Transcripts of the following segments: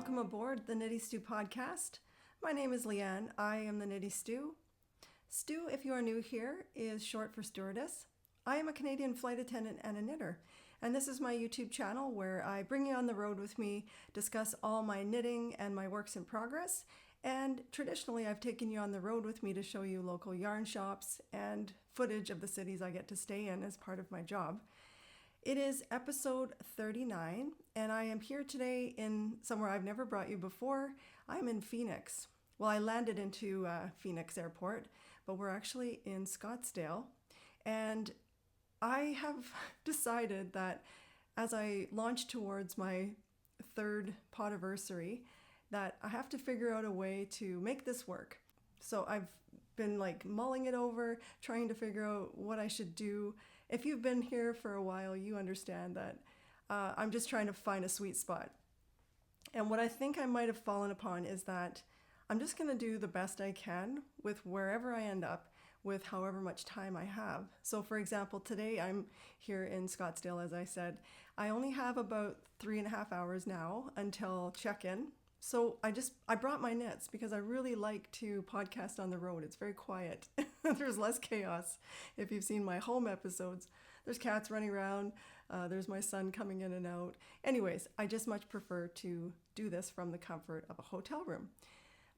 Welcome aboard the Knitty Stew podcast. My name is Leanne. I am the Knitty Stew. Stew, if you are new here, is short for stewardess. I am a Canadian flight attendant and a knitter, and this is my YouTube channel where I bring you on the road with me, discuss all my knitting and my works in progress, and traditionally I've taken you on the road with me to show you local yarn shops and footage of the cities I get to stay in as part of my job. It is episode 39, and I am here today in somewhere I've never brought you before. I'm in Phoenix. Well, I landed into Phoenix Airport, but we're actually in Scottsdale. And I have decided that as I launch towards my third podiversary, that I have to figure out a way to make this work. So I've been mulling it over, trying to figure out what I should do. If you've been here for a while, you understand that I'm just trying to find a sweet spot. And what I think I might have fallen upon is that I'm just going to do the best I can with wherever I end up, with however much time I have. So for example, today I'm here in Scottsdale, as I said. I only have about 3.5 hours now until check-in. So I brought my knits because I really like to podcast on the road. It's very quiet. There's less chaos. If you've seen my home episodes, there's cats running around. There's my son coming in and out. Anyways, I just much prefer to do this from the comfort of a hotel room.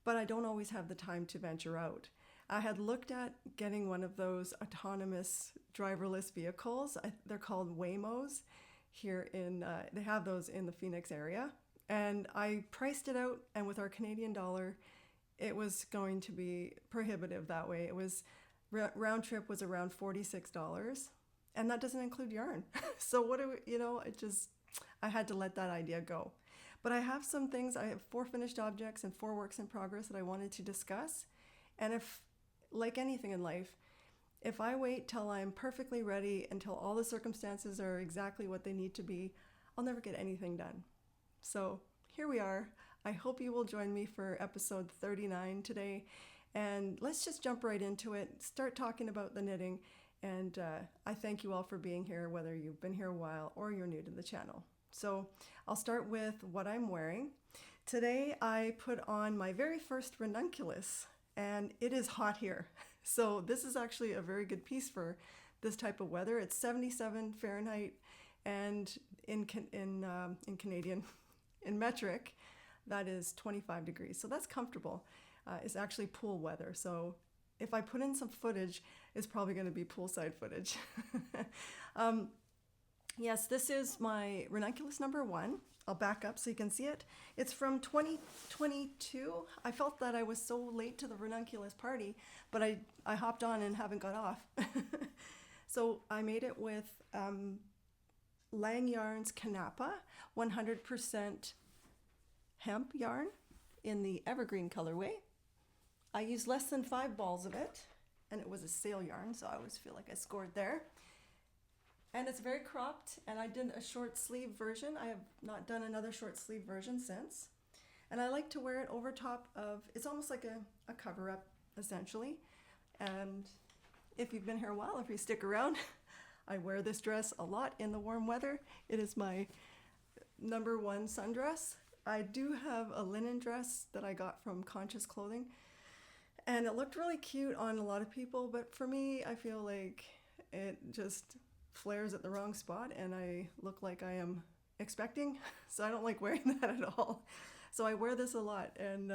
But I don't always have the time to venture out. I had looked at getting one of those autonomous driverless vehicles. They're called Waymos here they have those in the Phoenix area. And I priced it out, and with our Canadian dollar, it was going to be prohibitive that way. It was, round trip was around $46, and that doesn't include yarn. So I had to let that idea go. But I have some things, I have 4 finished objects and 4 works in progress that I wanted to discuss. And if, like anything in life, if I wait till I'm perfectly ready, until all the circumstances are exactly what they need to be, I'll never get anything done. So here we are. I hope you will join me for episode 39 today. And let's just jump right into it, start talking about the knitting. And I thank you all for being here, whether you've been here a while or you're new to the channel. So I'll start with what I'm wearing. Today I put on my very first Ranunculus, and it is hot here. So this is actually a very good piece for this type of weather. It's 77 Fahrenheit, and in Canadian, in metric, that is 25 degrees. So that's comfortable. It's actually pool weather. So if I put in some footage, it's probably going to be poolside footage. Yes, this is my Ranunculus No.1. I'll back up so you can see it. It's from 2022. I felt that I was so late to the Ranunculus party, but I hopped on and haven't got off. So I made it with Lang Yarn's Kanapa 100% hemp yarn in the evergreen colorway. I used less than 5 balls of it, and it was a sale yarn, so I always feel like I scored there. And it's very cropped, and I did a short sleeve version. I have not done another short sleeve version since. And I like to wear it over top of, it's almost like a cover-up, essentially. And if you've been here a while, if you stick around, I wear this dress a lot in the warm weather. It is my #1 sundress. I do have a linen dress that I got from Conscious Clothing, and it looked really cute on a lot of people, but for me, I feel like it just flares at the wrong spot and I look like I am expecting, so I don't like wearing that at all. So I wear this a lot, and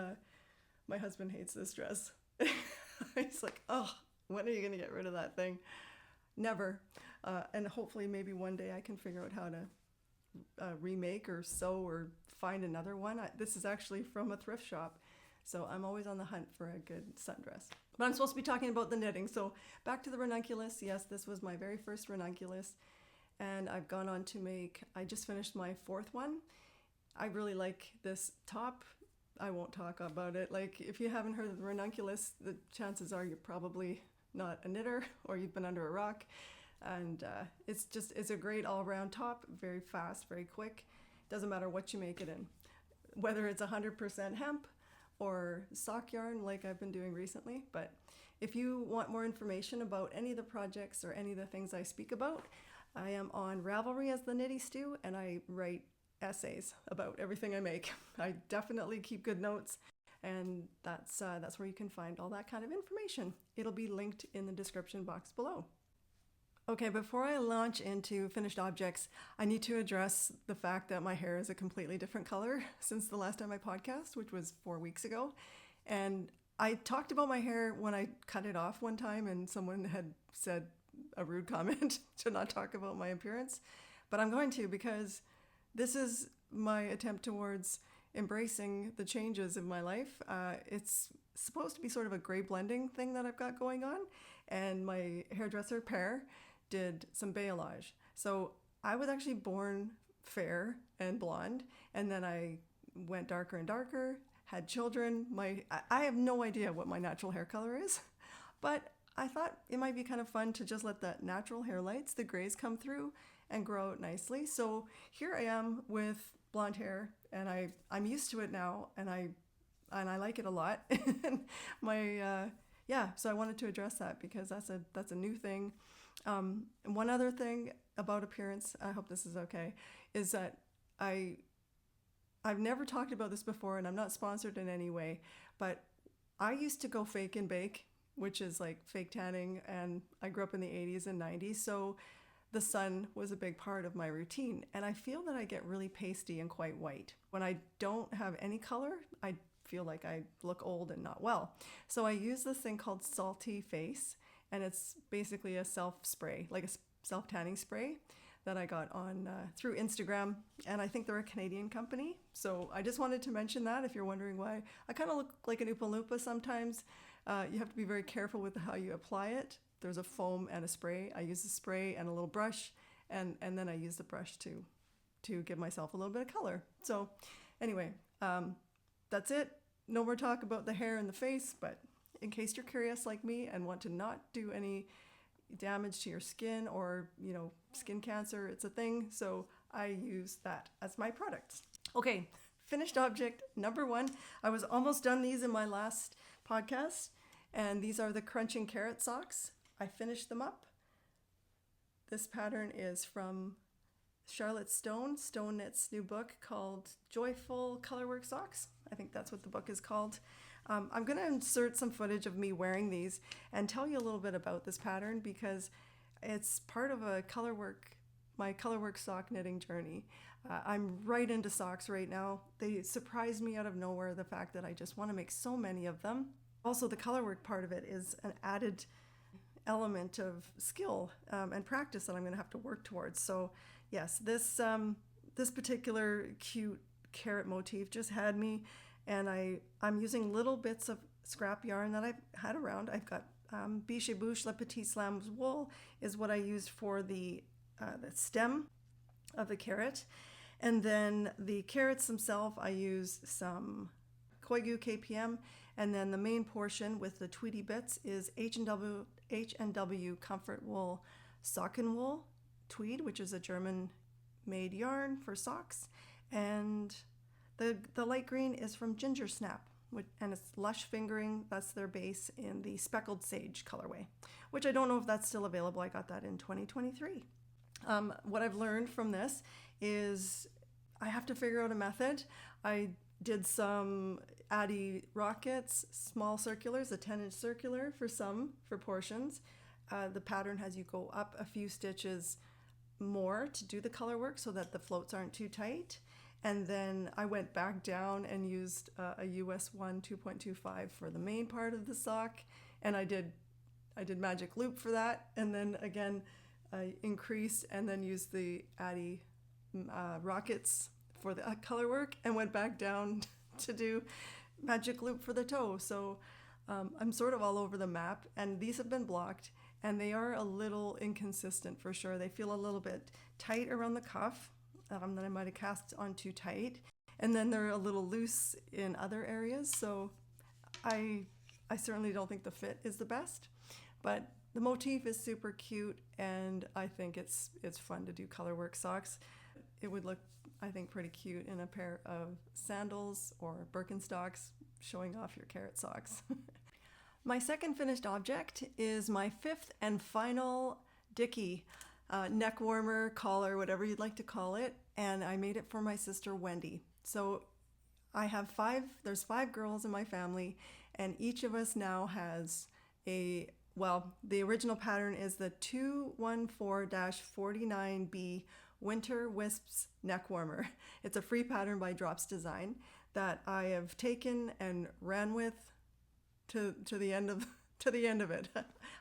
my husband hates this dress. He's like, oh, when are you gonna get rid of that thing? Never. And hopefully maybe one day I can figure out how to remake or sew or find another one. This is actually from a thrift shop, so I'm always on the hunt for a good sundress. But I'm supposed to be talking about the knitting, so back to the Ranunculus. Yes, this was my very first Ranunculus, and I've gone on to I just finished my 4th one. I really like this top. I won't talk about it. If you haven't heard of the Ranunculus, the chances are you're probably not a knitter or you've been under a rock. And it's a great all-around top, very fast, very quick. Doesn't matter what you make it in, whether it's 100% hemp or sock yarn like I've been doing recently. But if you want more information about any of the projects or any of the things I speak about, I am on Ravelry as the Knitty Stew, and I write essays about everything I make. I definitely keep good notes, and that's where you can find all that kind of information. It'll be linked in the description box below. Okay, before I launch into finished objects, I need to address the fact that my hair is a completely different color since the last time I podcast, which was 4 weeks ago. And I talked about my hair when I cut it off one time, and someone had said a rude comment to not talk about my appearance. But I'm going to, because this is my attempt towards embracing the changes in my life. It's supposed to be sort of a gray blending thing that I've got going on. And my hairdresser, Pear, did some balayage. So I was actually born fair and blonde, and then I went darker and darker, had children. I have no idea what my natural hair color is, but I thought it might be kind of fun to just let the natural hair lights, the grays, come through and grow out nicely. So here I am with blonde hair, and I'm used to it now, and I like it a lot. So I wanted to address that because that's a new thing. And one other thing about appearance, I hope this is okay, is that I've never talked about this before, and I'm not sponsored in any way, but I used to go fake and bake, which is like fake tanning, and I grew up in the 80s and 90s, so the sun was a big part of my routine, and I feel that I get really pasty and quite white. When I don't have any color, I feel like I look old and not well. So I use this thing called Salty Face, and it's basically a self-spray, like a self-tanning spray that I got on through Instagram, and I think they're a Canadian company. So I just wanted to mention that if you're wondering why I kind of look like an Oompa Loompa sometimes. You have to be very careful with how you apply it. There's a foam and a spray. I use the spray and a little brush, and then I use the brush to give myself a little bit of color. So anyway, that's it. No more talk about the hair and the face, but in case you're curious like me and want to not do any damage to your skin or, skin cancer, it's a thing. So I use that as my product. Okay, finished object number 1. I was almost done these in my last podcast, and these are the crunching carrot socks. I finished them up. This pattern is from Charlotte Stone Knit's new book called Joyful Colorwork Socks. I think that's what the book is called. I'm going to insert some footage of me wearing these and tell you a little bit about this pattern because it's part of my colorwork sock knitting journey. I'm right into socks right now. They surprised me out of nowhere, the fact that I just want to make so many of them. Also, the colorwork part of it is an added element of skill and practice that I'm going to have to work towards. So yes, this particular cute carrot motif just had me, and I'm using little bits of scrap yarn that I've had around. I've got Biche Bouche Le Petit Slam's wool is what I used for the stem of the carrot, and then the carrots themselves I use some Quade KPM, and then the main portion with the tweedy bits is H&W Comfort Wool Socken Wool Tweed, which is a German-made yarn for socks, and the light green is from Ginger Snap, and it's Lush Fingering. That's their base in the Speckled Sage colorway, which I don't know if that's still available. I got that in 2023. What I've learned from this is I have to figure out a method. I did some Addy rockets, small circulars, a 10-inch circular for portions. The pattern has you go up a few stitches more to do the color work so that the floats aren't too tight. And then I went back down and used a US 1 2.25 for the main part of the sock. And I did magic loop for that. And then again, I increased and then used the Addy rockets for the color work and went back down to do magic loop for the toe. So I'm sort of all over the map, and these have been blocked, and they are a little inconsistent for sure. They feel a little bit tight around the cuff that I might have cast on too tight, and then they're a little loose in other areas. So I certainly don't think the fit is the best, but the motif is super cute, and I think it's fun to do colorwork socks. It would look, I think, pretty cute in a pair of sandals or Birkenstocks, showing off your carrot socks. My second finished object is my 5th and final Dickie neck warmer, collar, whatever you'd like to call it. and I made it for my sister Wendy. So there's 5 girls in my family, and each of us now has the original pattern is the 214-49B Winter Wisps Neck Warmer. It's a free pattern by Drops Design that I have taken and ran with to the end of it.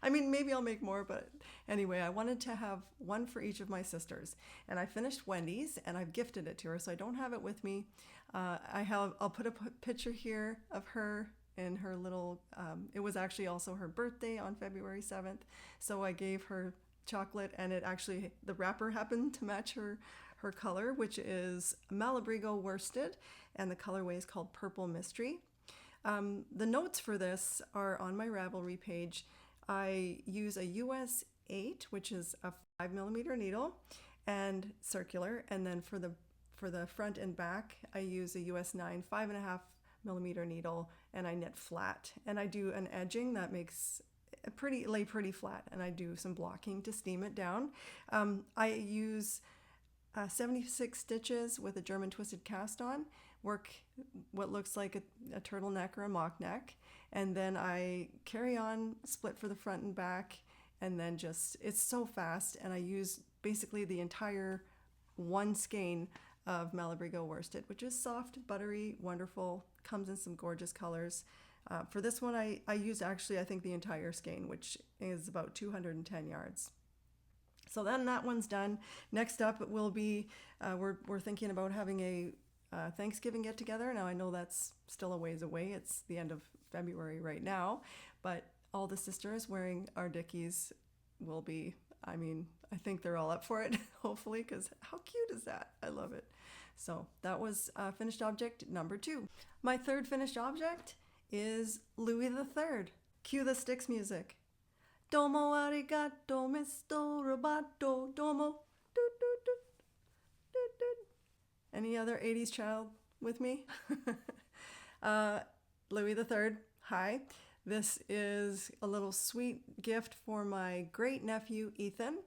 I mean, maybe I'll make more, but anyway, I wanted to have one for each of my sisters, and I finished Wendy's and I've gifted it to her, so I don't have it with me. I'll put a picture here of her in her little, it was actually also her birthday on February 7th. So I gave her chocolate, and the wrapper happened to match her color, which is Malabrigo worsted, and the colorway is called Purple Mystery. The notes for this are on my Ravelry page. I use a US 8, which is a 5mm needle and circular, and then for the front and back, I use a US 9 5.5mm needle, and I knit flat, and I do an edging that makes lay pretty flat, and I do some blocking to steam it down. I use 76 stitches with a German twisted cast on, work what looks like a turtleneck or a mock neck, and then I carry on, split for the front and back, and then it's so fast, and I use basically the entire one skein of Malabrigo worsted, which is soft, buttery, wonderful, comes in some gorgeous colors. For this one, I used I think the entire skein, which is about 210 yards. So then that one's done. Next up it will be, we're thinking about having a Thanksgiving get together. Now I know that's still a ways away. It's the end of February right now, but all the sisters wearing our Dickies will be, I think they're all up for it, hopefully, because how cute is that? I love it. So that was finished object number 2. My third finished object is Louie III. Cue the Sticks music. Domo arigato, Mr. Roboto, domo. Do, do, do, do, do. Any other 80s child with me? Louie III, hi. This is a little sweet gift for my great nephew, Ethan.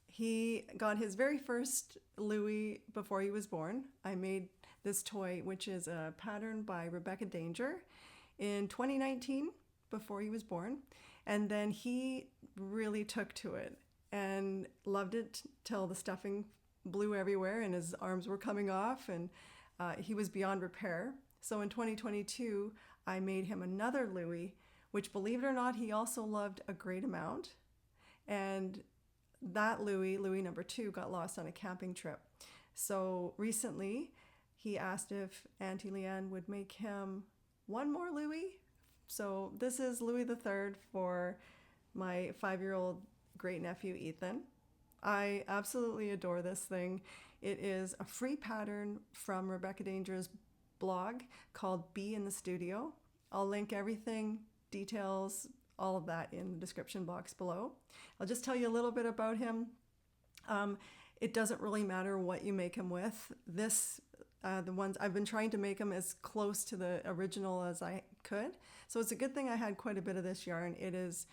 He got his very first Louie before he was born. I made this toy, which is a pattern by Rebecca Danger, in 2019, before he was born. And then he really took to it and loved it till the stuffing blew everywhere and his arms were coming off, and he was beyond repair. So in 2022, I made him another Louie, which, believe it or not, he also loved a great amount. And that Louie number 2, got lost on a camping trip. So recently, he asked if Auntie Leanne would make him one more Louie. So this is Louie III for my 5-year-old great nephew, Ethan. I absolutely adore this thing. It is a free pattern from Rebecca Danger's blog called Be in the Studio. I'll link everything, details, all of that in the description box below. I'll just tell you a little bit about him. It doesn't really matter what you make him with. The ones I've been trying to make them as close to the original as I could. So it's a good thing I had quite a bit of this yarn. It is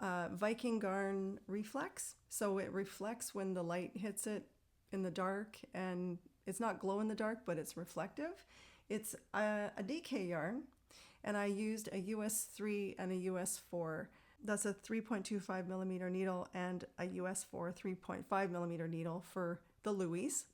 Viking Garn Reflex. So it reflects when the light hits it in the dark, and it's not glow in the dark, but it's reflective. It's a DK yarn, and I used a US 3 and a US 4. That's a 3.25mm needle and a US 4 3.5mm needle for the Louis.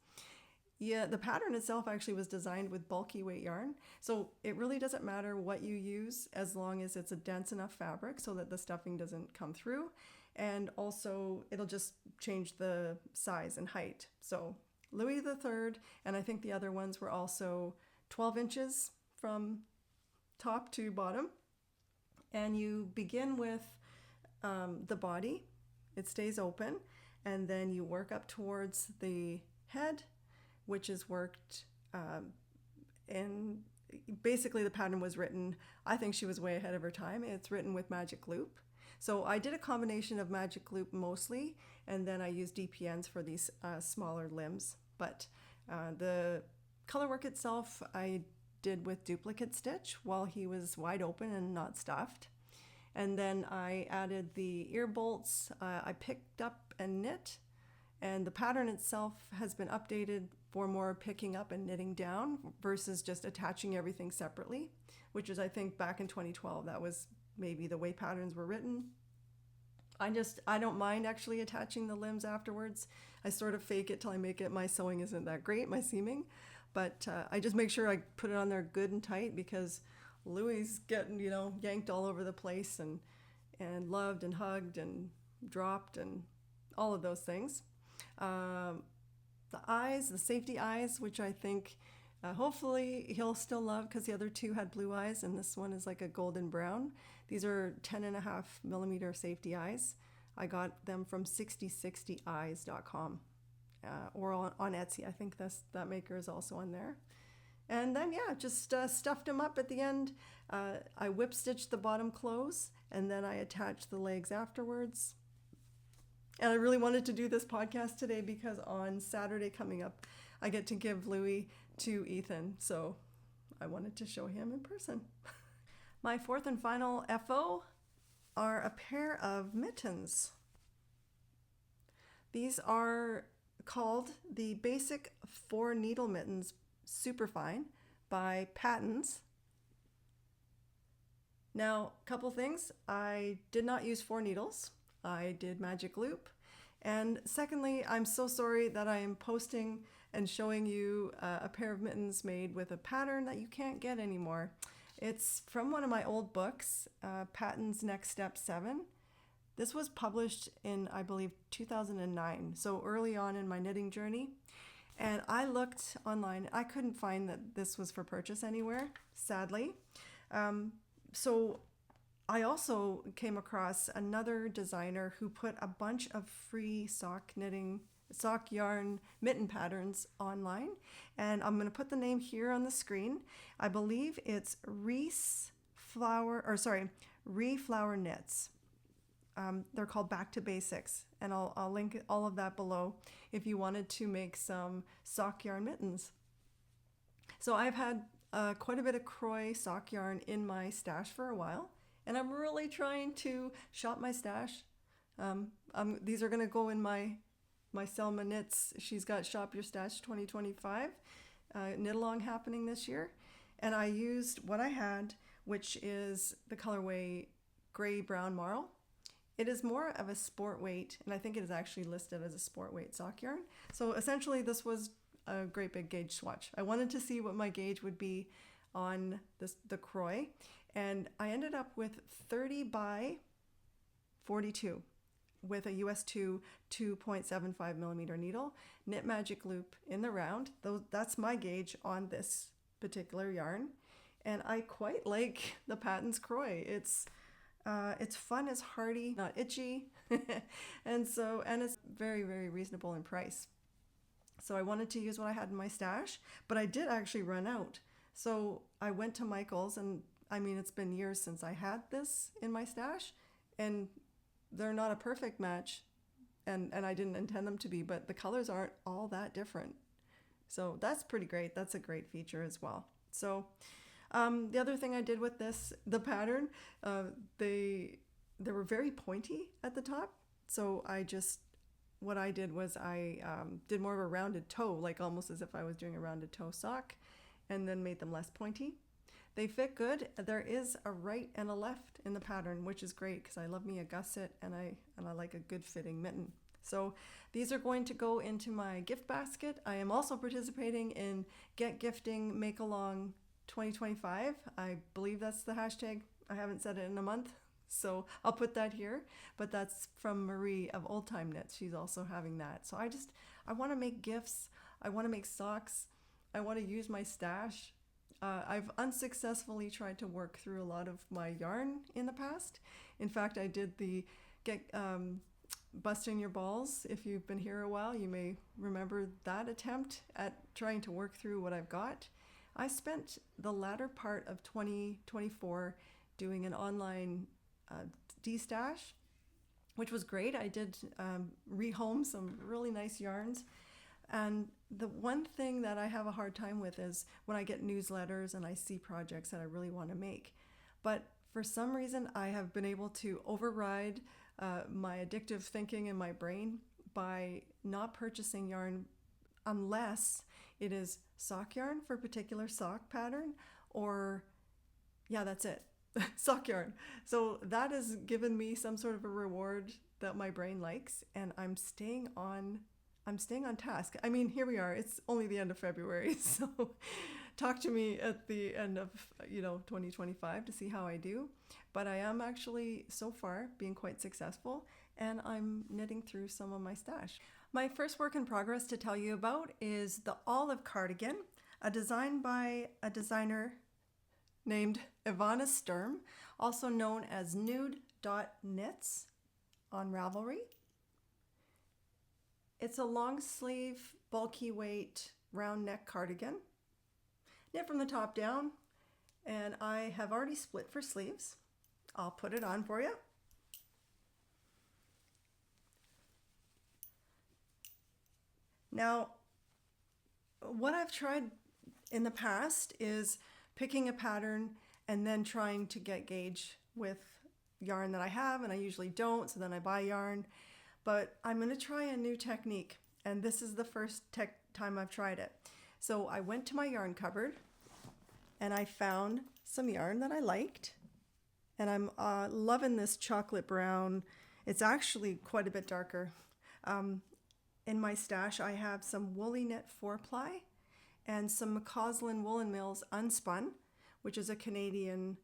Yeah, the pattern itself actually was designed with bulky weight yarn, so it really doesn't matter what you use as long as it's a dense enough fabric so that the stuffing doesn't come through, and also it'll just change the size and height. So Louie III, and I think the other ones were also 12 inches from top to bottom, and you begin with the body. It stays open, and then you work up towards the head, which is worked, and basically the pattern was written, I think she was way ahead of her time. It's written with magic loop. So I did a combination of magic loop mostly, and then I used DPNs for these smaller limbs. But the color work itself I did with duplicate stitch while he was wide open and not stuffed. And then I added the ear bolts I picked up and knit. And the pattern itself has been updated for more picking up and knitting down versus just attaching everything separately, which is, I think, back in 2012, that was maybe the way patterns were written. I don't mind actually attaching the limbs afterwards. I sort of fake it till I make it. My sewing isn't that great, my seaming, but I just make sure I put it on there good and tight, because Louie's getting, yanked all over the place and loved and hugged and dropped and all of those things. The eyes, the safety eyes, which I think hopefully he'll still love, because the other two had blue eyes and this one is like a golden brown. These are 10.5 millimeter safety eyes. I got them from 6060eyes.com or on Etsy. I think that maker is also on there. And then, just stuffed them up at the end. I whip stitched the bottom close, and then I attached the legs afterwards. And I really wanted to do this podcast today because on Saturday coming up, I get to give Louie to Ethan. So I wanted to show him in person. My fourth and final FO are a pair of mittens. These are called the Basic 4 Needle Mittens Superfine by Patons. Now, a couple things. I did not use 4 needles. I did magic loop. And secondly, I'm so sorry that I am posting and showing you a pair of mittens made with a pattern that you can't get anymore. It's from one of my old books, Patons Next Step 7. This was published in, I believe, 2009, so early on in my knitting journey. And I looked online. I couldn't find that this was for purchase anywhere, sadly. So I also came across another designer who put a bunch of free sock yarn mitten patterns online, and I'm going to put the name here on the screen. I believe it's Reflower Knits. They're called Back to Basics, and I'll link all of that below if you wanted to make some sock yarn mittens. So I've had quite a bit of Croy sock yarn in my stash for a while, and I'm really trying to shop my stash. These are going to go in my Selma Knits. She's got Shop Your Stash 2025 knit along happening this year. And I used what I had, which is the colorway Gray Brown Marl. It is more of a sport weight, and I think it is actually listed as a sport weight sock yarn. So essentially this was a great big gauge swatch. I wanted to see what my gauge would be on the Croy, and I ended up with 30 by 42 with a US 2 2.75 millimeter needle, knit magic loop in the round. That's my gauge on this particular yarn, and I quite like the Patons Croy. It's fun, it's hardy, not itchy, and it's very, very reasonable in price. So I wanted to use what I had in my stash, but I did actually run out. So I went to Michael's, and I mean, it's been years since I had this in my stash, and they're not a perfect match, and I didn't intend them to be, but the colors aren't all that different. So that's pretty great. That's a great feature as well. So the other thing I did with the pattern, they were very pointy at the top. So what I did was I did more of a rounded toe, like almost as if I was doing a rounded toe sock, and then made them less pointy. They fit good. There is a right and a left in the pattern, which is great because I love me a gusset, and I like a good fitting mitten. So these are going to go into my gift basket. I am also participating in Get Gifting Make Along 2025. I believe that's the hashtag. I haven't said it in a month, so I'll put that here. But that's from Marie of Old Time Knits. She's also having that. So I want to make gifts. I want to make socks. I want to use my stash. I've unsuccessfully tried to work through a lot of my yarn in the past. In fact, I did the Busting Your Balls. If you've been here a while, you may remember that attempt at trying to work through what I've got. I spent the latter part of 2024 doing an online de-stash, which was great. I did rehome some really nice yarns. And the one thing that I have a hard time with is when I get newsletters and I see projects that I really want to make. But for some reason, I have been able to override my addictive thinking in my brain by not purchasing yarn unless it is sock yarn for a particular sock pattern, or yeah, that's it. Sock yarn. So that has given me some sort of a reward that my brain likes, and I'm staying on task. I mean, here we are. It's only the end of February, so talk to me at the end of 2025 to see how I do. But I am actually so far being quite successful, and I'm knitting through some of my stash. My first work in progress to tell you about is the Olive Cardigan, a design by a designer named Ivana Sturm, also known as Nude.Knits on Ravelry. It's a long sleeve, bulky weight, round neck cardigan, knit from the top down, and I have already split for sleeves. I'll put it on for you. Now, what I've tried in the past is picking a pattern and then trying to get gauge with yarn that I have, and I usually don't, so then I buy yarn. But I'm going to try a new technique, and this is the first time I've tried it. So I went to my yarn cupboard and I found some yarn that I liked, and I'm loving this chocolate brown. It's actually quite a bit darker. In my stash I have some Woolly Knit 4-ply and some McCausland Woolen Mills Unspun, which is a Canadian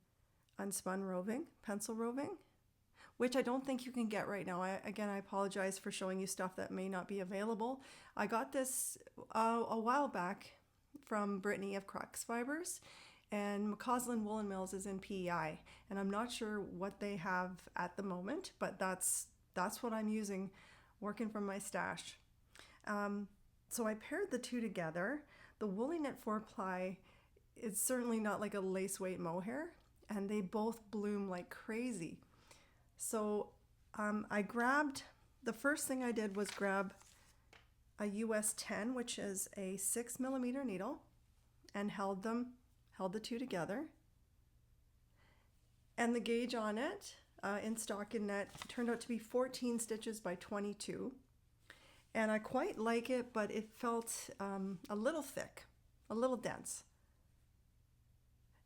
unspun roving, pencil roving, which I don't think you can get right now. I apologize for showing you stuff that may not be available. I got this a while back from Brittany of Crux Fibers, and McCausland Woolen Mills is in PEI, and I'm not sure what they have at the moment, but that's what I'm using working from my stash. So I paired the two together. The Woolly Knit 4-ply is certainly not like a lace weight mohair, and they both bloom like crazy. So I grabbed, the first thing I did was grab a US 10, which is a 6mm needle, and held the two together. And the gauge on it in stockinette turned out to be 14 stitches by 22. And I quite like it, but it felt a little thick, a little dense.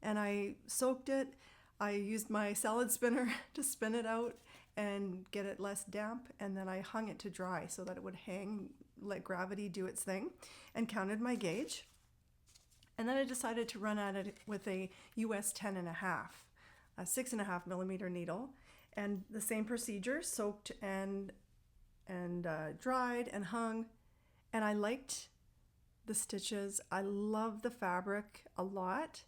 And I soaked it. I used my salad spinner to spin it out and get it less damp, and then I hung it to dry so that it would hang, let gravity do its thing, and counted my gauge. And then I decided to run at it with a US 10.5, a 6.5mm needle, and the same procedure, soaked and dried and hung. And I liked the stitches. I love the fabric a lot.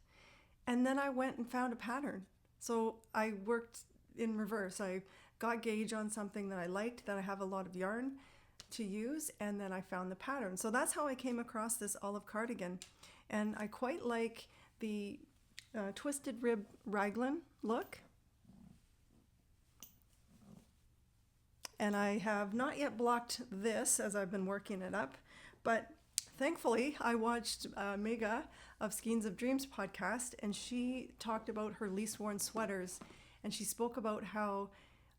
And then I went and found a pattern. So I worked in reverse. I got gauge on something that I liked, that I have a lot of yarn to use, and then I found the pattern. So that's how I came across this olive cardigan. And I quite like the twisted rib raglan look. And I have not yet blocked this as I've been working it up, but thankfully I watched Mega of Skeins of Dreams podcast, and she talked about her least worn sweaters, and she spoke about how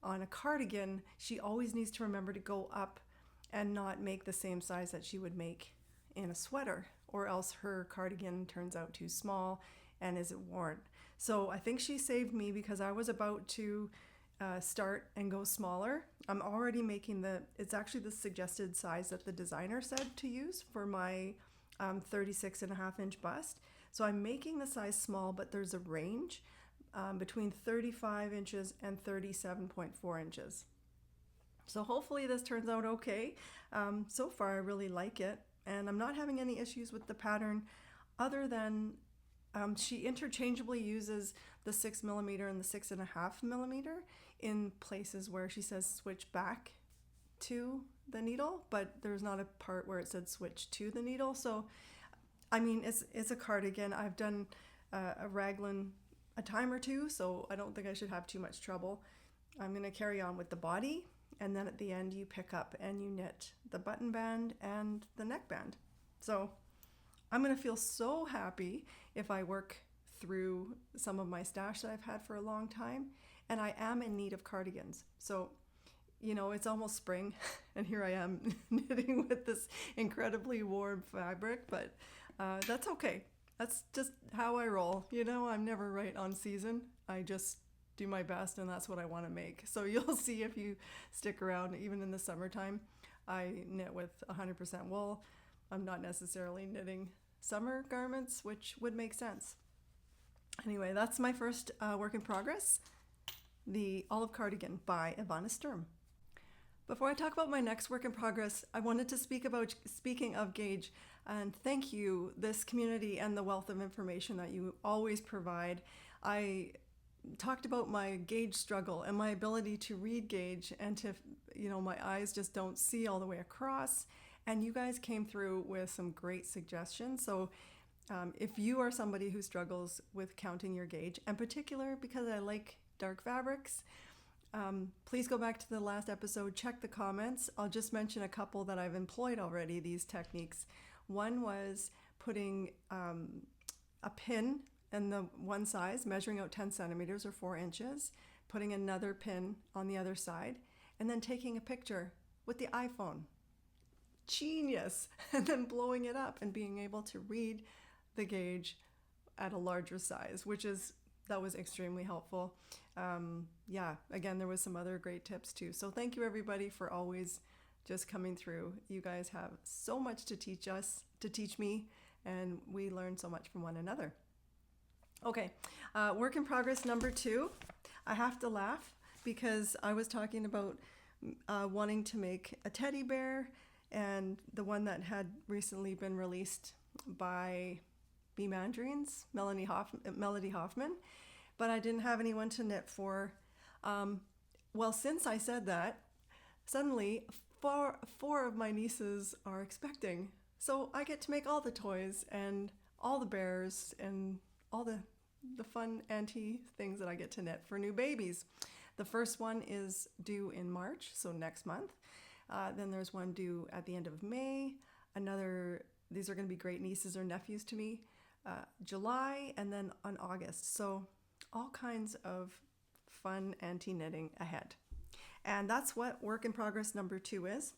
on a cardigan she always needs to remember to go up and not make the same size that she would make in a sweater, or else her cardigan turns out too small and isn't worn. So I think she saved me, because I was about to start and go smaller. I'm already making it's actually the suggested size that the designer said to use for my 36.5-inch bust. So I'm making the size small, but there's a range between 35 inches and 37.4 inches. So hopefully this turns out okay. So far I really like it, and I'm not having any issues with the pattern, other than she interchangeably uses the 6mm and the 6.5mm in places where she says switch back to the needle, but there's not a part where it said switch to the needle. So I mean, it's a cardigan. I've done a raglan a time or two, so I don't think I should have too much trouble. I'm going to carry on with the body, and then at the end you pick up and you knit the button band and the neckband. So I'm going to feel so happy if I work through some of my stash that I've had for a long time, and I am in need of cardigans. So it's almost spring, and here I am knitting with this incredibly warm fabric, but that's okay. That's just how I roll. I'm never right on season. I just do my best, and that's what I want to make. So you'll see if you stick around, even in the summertime, I knit with 100% wool. I'm not necessarily knitting summer garments, which would make sense. Anyway, that's my first work in progress, the Olive Cardigan by Ivana Sturm. Before I talk about my next work in progress, I wanted to speaking of gauge, and thank you, this community, and the wealth of information that you always provide. I talked about my gauge struggle and my ability to read gauge, and to, my eyes just don't see all the way across. And you guys came through with some great suggestions. So if you are somebody who struggles with counting your gauge, in particular because I like dark fabrics, please go back to the last episode, check the comments. I'll just mention a couple that I've employed already, these techniques. One was putting a pin in the one size, measuring out 10 centimeters or 4 inches, putting another pin on the other side, and then taking a picture with the iPhone. Genius! And then blowing it up and being able to read the gauge at a larger size, that was extremely helpful. Again, there was some other great tips too. So thank you everybody for always just coming through. You guys have so much to teach me, and we learn so much from one another. Okay, work in progress number 2. I have to laugh because I was talking about wanting to make a teddy bear, and the one that had recently been released by Bee Mandarins, Melody Hoffman, but I didn't have anyone to knit for. Well, since I said that, suddenly four of my nieces are expecting. So I get to make all the toys and all the bears and all the fun auntie things that I get to knit for new babies. The first one is due in March, so next month. Then there's one due at the end of May. These are going to be great nieces or nephews to me, July, and then on August. So all kinds of fun anti-knitting ahead. And that's what work in progress number 2 is.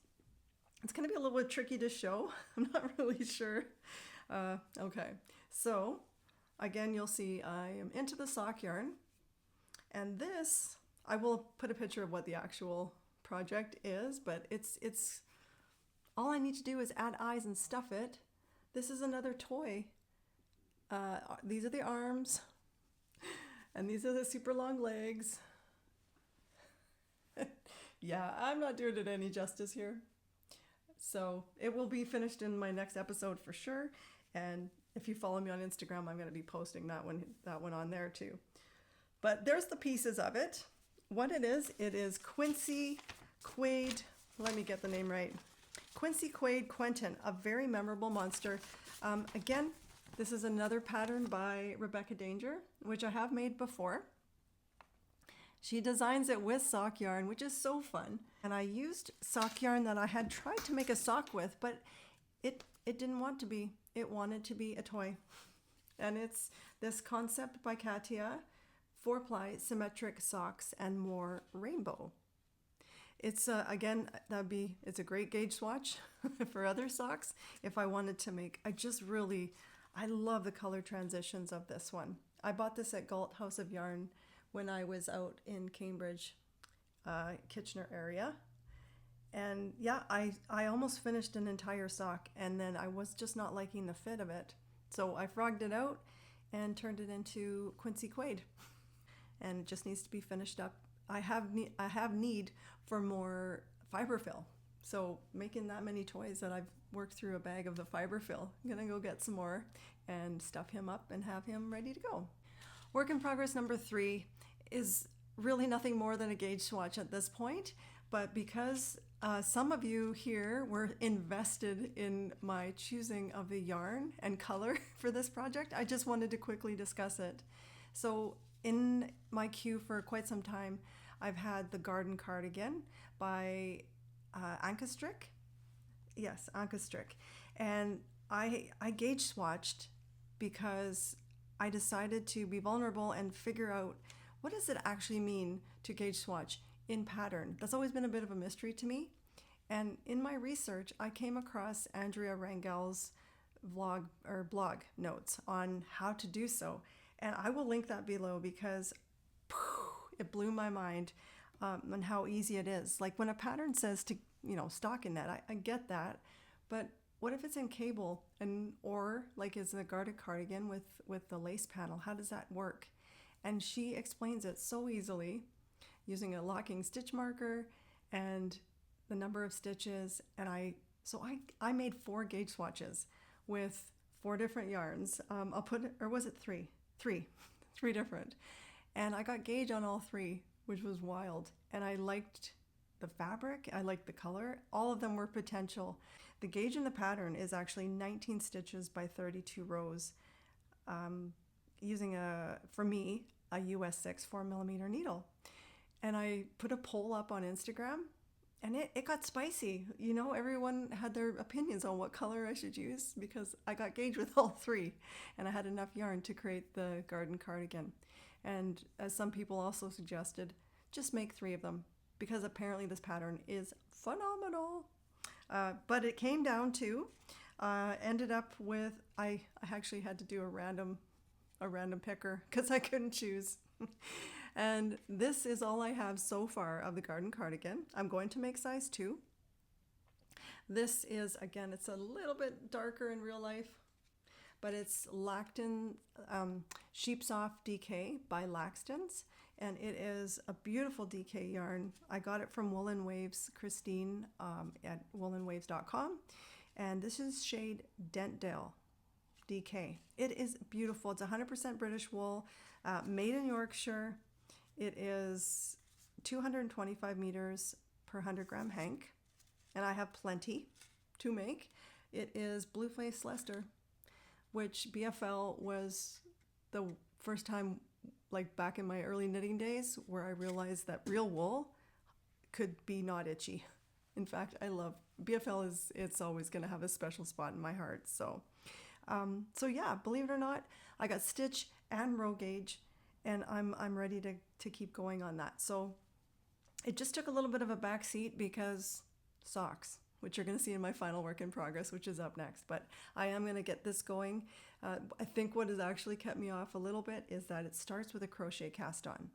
It's going to be a little bit tricky to show. I'm not really sure. Okay, so again, you'll see I am into the sock yarn. And this, I will put a picture of what the actual project is, but it's all I need to do is add eyes and stuff it. This is another toy. These are the arms, and these are the super long legs. Yeah, I'm not doing it any justice here. So it will be finished in my next episode for sure. And if you follow me on Instagram, I'm going to be posting that one on there too. But there's the pieces of it. What it is Quincy, Quade, let me get the name right. Quincy, Quade, Quentin, a very memorable monster. Again, this is another pattern by Rebecca Danger, which I have made before. She designs it with sock yarn, which is so fun. And I used sock yarn that I had tried to make a sock with, but it didn't want to be. It wanted to be a toy. And it's this concept by Katia, 4-ply symmetric socks and more rainbow. It's again, it's a great gauge swatch for other socks. If I wanted to make, I love the color transitions of this one. I bought this at Galt House of Yarn when I was out in Cambridge, Kitchener area. And yeah, I almost finished an entire sock, and then I was just not liking the fit of it. So I frogged it out and turned it into Quincy Quade. And it just needs to be finished up. I have need for more fiber fill. So making that many toys that I've worked through a bag of the fiber fill. I'm gonna go get some more and stuff him up and have him ready to go. Work in progress number 3 is really nothing more than a gauge swatch at this point, but because some of you here were invested in my choosing of the yarn and color for this project, I just wanted to quickly discuss it. So in my queue for quite some time, I've had the Garden Cardigan by ANKESTRiCK. Yes, ANKESTRiCK. And I gauge swatched because I decided to be vulnerable and figure out what does it actually mean to gauge swatch in pattern. That's always been a bit of a mystery to me. And in my research, I came across Andrea Rangel's blog notes on how to do so. And I will link that below because it blew my mind on how easy it is. Like when a pattern says to, stockinette, I get that. But what if it's in cable or like it's in a guarded cardigan with the lace panel? How does that work? And she explains it so easily using a locking stitch marker and the number of stitches. And I made 4 gauge swatches with 4 different yarns. Or was it 3? 3 different. And I got gauge on all 3, which was wild. And I liked the fabric, I liked the color. All of them were potential. The gauge in the pattern is actually 19 stitches by 32 rows, using for me, a US 6 4mm needle. And I put a poll up on Instagram, and it got spicy. Everyone had their opinions on what color I should use because I got gauge with all 3, and I had enough yarn to create the garden cardigan. And as some people also suggested, just make 3 of them because apparently this pattern is phenomenal. But it came down to, ended up with, I actually had to do a random picker because I couldn't choose. And this is all I have so far of the garden cardigan. I'm going to make size 2. This is, again, it's a little bit darker in real life, but it's Lacton Sheepsoft DK by Laxton's. And it is a beautiful DK yarn. I got it from Woolen Waves, Christine at woolenwaves.com. And this is shade Dentdale DK. It is beautiful. It's 100% British wool, made in Yorkshire. It is 225 meters per 100 gram hank. And I have plenty to make. It is Blue Face Leicester, which BFL was the first time, like back in my early knitting days, where I realized that real wool could be not itchy. In fact, I love BFL. It's always going to have a special spot in my heart. So yeah, believe it or not, I got stitch and row gauge, and I'm ready to keep going on that. So it just took a little bit of a back seat because socks, which you're going to see in my final work in progress, which is up next. But I am going to get this going. I think what has actually kept me off a little bit is that it starts with a crochet cast on.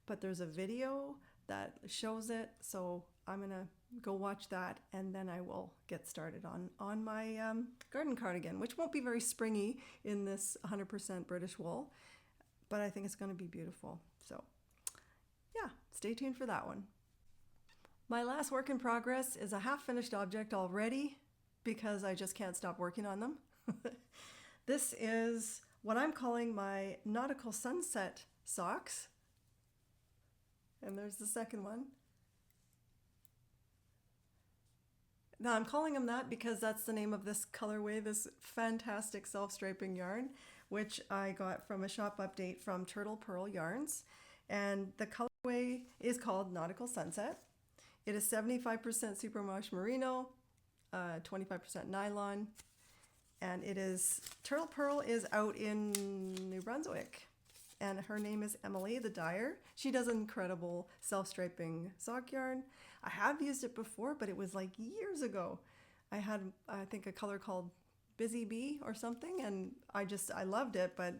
But there's a video that shows it, so I'm going to go watch that, and then I will get started on my garden cardigan, which won't be very springy in this 100% British wool, but I think it's going to be beautiful. So yeah, stay tuned for that one. My last work in progress is a half-finished object already because I just can't stop working on them. This is what I'm calling my Nautical Sunset socks. And there's the second one. Now I'm calling them that because that's the name of this colorway, this fantastic self-striping yarn, which I got from a shop update from Turtle Pearl Yarns. And the colorway is called Nautical Sunset. It is 75% superwash merino, 25% nylon, and Turtle Pearl is out in New Brunswick, and her name is Emily the Dyer. She does incredible self-striping sock yarn. I have used it before, but it was like years ago. I had, I think, a color called Busy Bee or something, and I loved it, but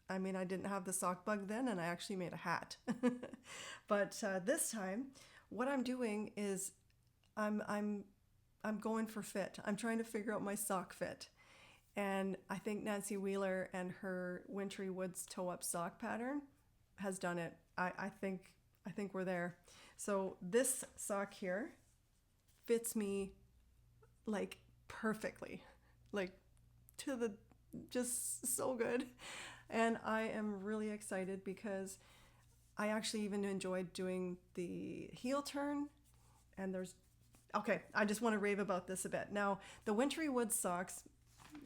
I mean, I didn't have the sock bug then, and I actually made a hat. But this time, what I'm doing is I'm going for fit. I'm trying to figure out my sock fit. And I think Nancy Wheeler and her Wintry Woods toe-up sock pattern has done it. I think we're there. So this sock here fits me like perfectly, like just so good. And I am really excited because I actually even enjoyed doing the heel turn. And I just want to rave about this a bit. Now, the Wintry Woods socks,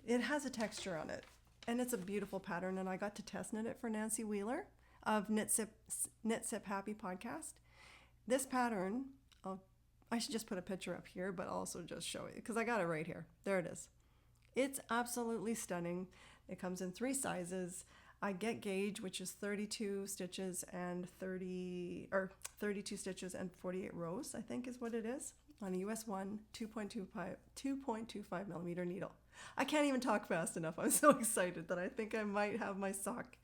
it has a texture on it, and it's a beautiful pattern, and I got to test knit it for Nancy Wheeler of Knit Sip Happy podcast. This pattern, I should just put a picture up here, but also just show it, because I got it right here. There it is. It's absolutely stunning. It comes in 3 sizes. I get gauge, which is 32 stitches and 32 stitches and 48 rows, I think is what it is, on a US 1 2.25 millimeter needle. I can't even talk fast enough. I'm so excited that I think I might have my sock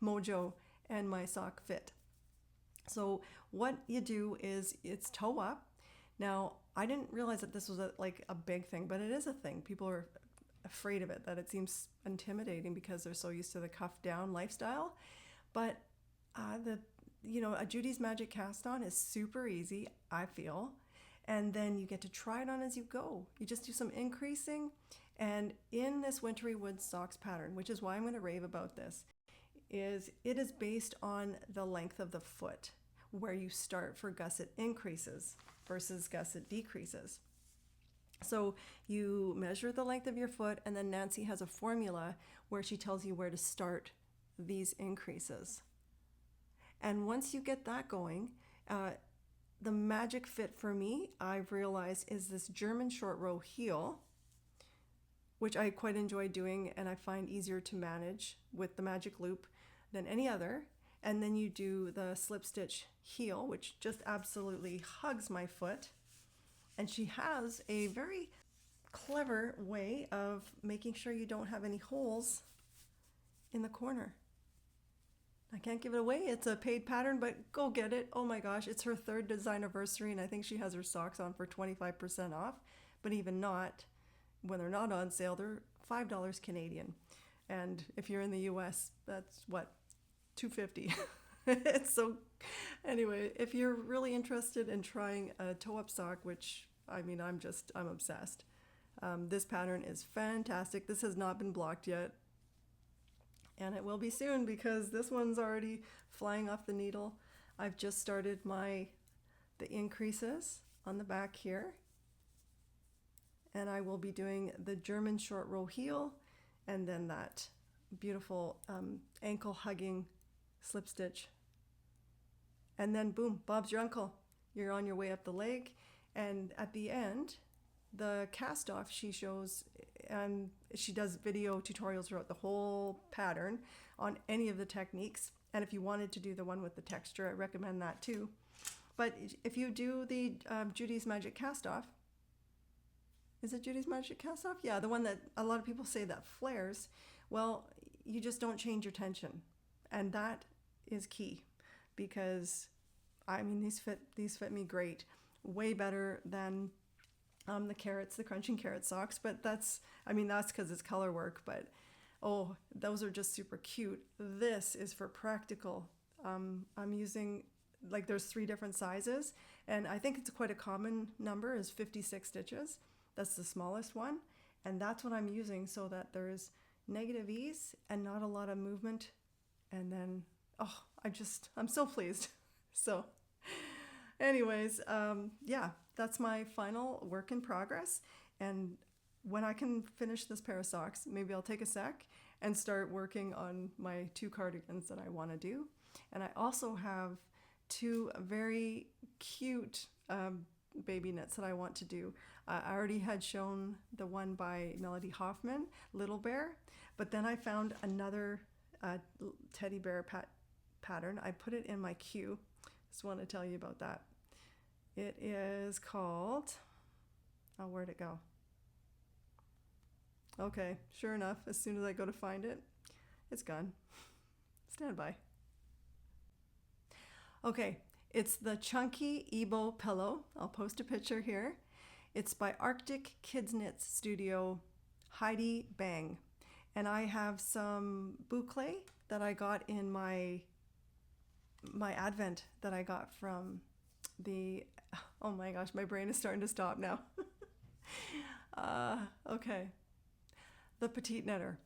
mojo and my sock fit. So what you do is it's toe up. Now, I didn't realize that this was a big thing, but it is a thing. People are afraid of it, that it seems intimidating because they're so used to the cuff down lifestyle. But a Judy's Magic cast on is super easy, I feel. And then you get to try it on as you go. You just do some increasing. And in this Wintry Wood Socks pattern, which is why I'm going to rave about this, it is based on the length of the foot, where you start for gusset increases versus gusset decreases. So you measure the length of your foot, and then Nancy has a formula where she tells you where to start these increases. And once you get that going, the magic fit for me, I've realized, is this German short row heel, which I quite enjoy doing and I find easier to manage with the magic loop than any other. And then you do the slip stitch heel, which just absolutely hugs my foot. And she has a very clever way of making sure you don't have any holes in the corner. I can't give it away. It's a paid pattern, but go get it. Oh my gosh, it's her 3rd design anniversary, and I think she has her socks on for 25% off. But even not, when they're not on sale, they're $5 Canadian. And if you're in the US, that's what, $2.50. It's so, anyway, if you're really interested in trying a toe-up sock, which, I mean, I'm obsessed. This pattern is fantastic. This has not been blocked yet. And it will be soon because this one's already flying off the needle. I've just started the increases on the back here. And I will be doing the German short row heel and then that beautiful ankle hugging slip stitch. And then boom, Bob's your uncle. You're on your way up the leg. And at the end, the cast off she shows, and she does video tutorials throughout the whole pattern on any of the techniques. And if you wanted to do the one with the texture, I recommend that too. But if you do the Judy's Magic cast off, is it Judy's Magic cast off? Yeah, the one that a lot of people say that flares. Well, you just don't change your tension. And that is key because, I mean, these fit me great. Way better than the crunching carrot socks, but that's because it's color work, but oh, those are just super cute. This is for practical. I'm using, there's 3 different sizes, and I think it's quite a common number is 56 stitches. That's the smallest one, and that's what I'm using so that there's negative ease and not a lot of movement. And then, I'm so pleased. So anyways, yeah, that's my final work in progress. And when I can finish this pair of socks, maybe I'll take a sec and start working on my 2 cardigans that I want to do. And I also have 2 very cute baby knits that I want to do. I already had shown the one by Melody Hoffman, Little Bear, but then I found another teddy bear pattern. I put it in my queue. Just want to tell you about that. It is called, where'd it go? Okay, sure enough, as soon as I go to find it, it's gone. Stand by. Okay, it's the Chunky Ebo Pillow. I'll post a picture here. It's by Arctic Kids Knits Studio, Heidi Bang. And I have some boucle that I got in my advent that I got from oh my gosh, my brain is starting to stop now. Okay. The Petite Knitter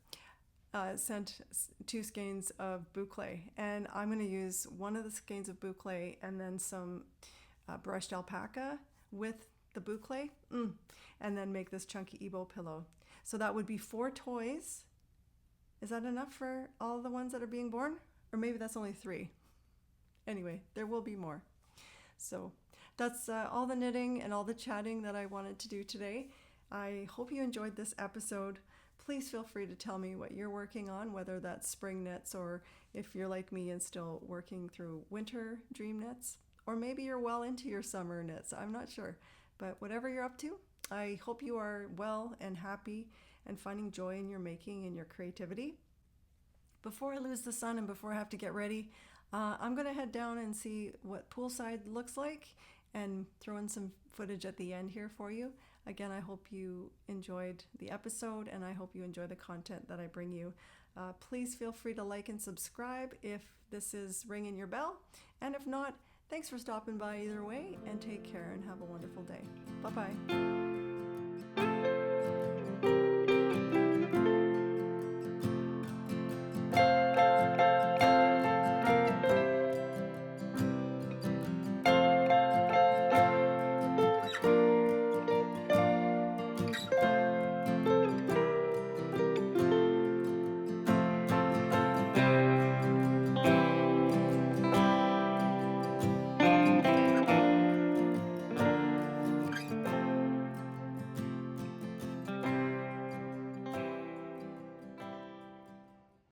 sent 2 skeins of boucle, and I'm going to use one of the skeins of boucle and then some brushed alpaca with the boucle, and then make this Chunky Ebo pillow. So that would be 4 toys. Is that enough for all the ones that are being born? Or maybe that's only 3. Anyway, there will be more. So that's all the knitting and all the chatting that I wanted to do today. I hope you enjoyed this episode. Please feel free to tell me what you're working on, whether that's spring knits or if you're like me and still working through winter dream knits, or maybe you're well into your summer knits. I'm not sure. But whatever you're up to, I hope you are well and happy and finding joy in your making and your creativity. Before I lose the sun and before I have to get ready, I'm going to head down and see what poolside looks like and throw in some footage at the end here for you. Again, I hope you enjoyed the episode and I hope you enjoy the content that I bring you. Please feel free to like and subscribe if this is ringing your bell. And if not, thanks for stopping by either way, and take care and have a wonderful day. Bye-bye.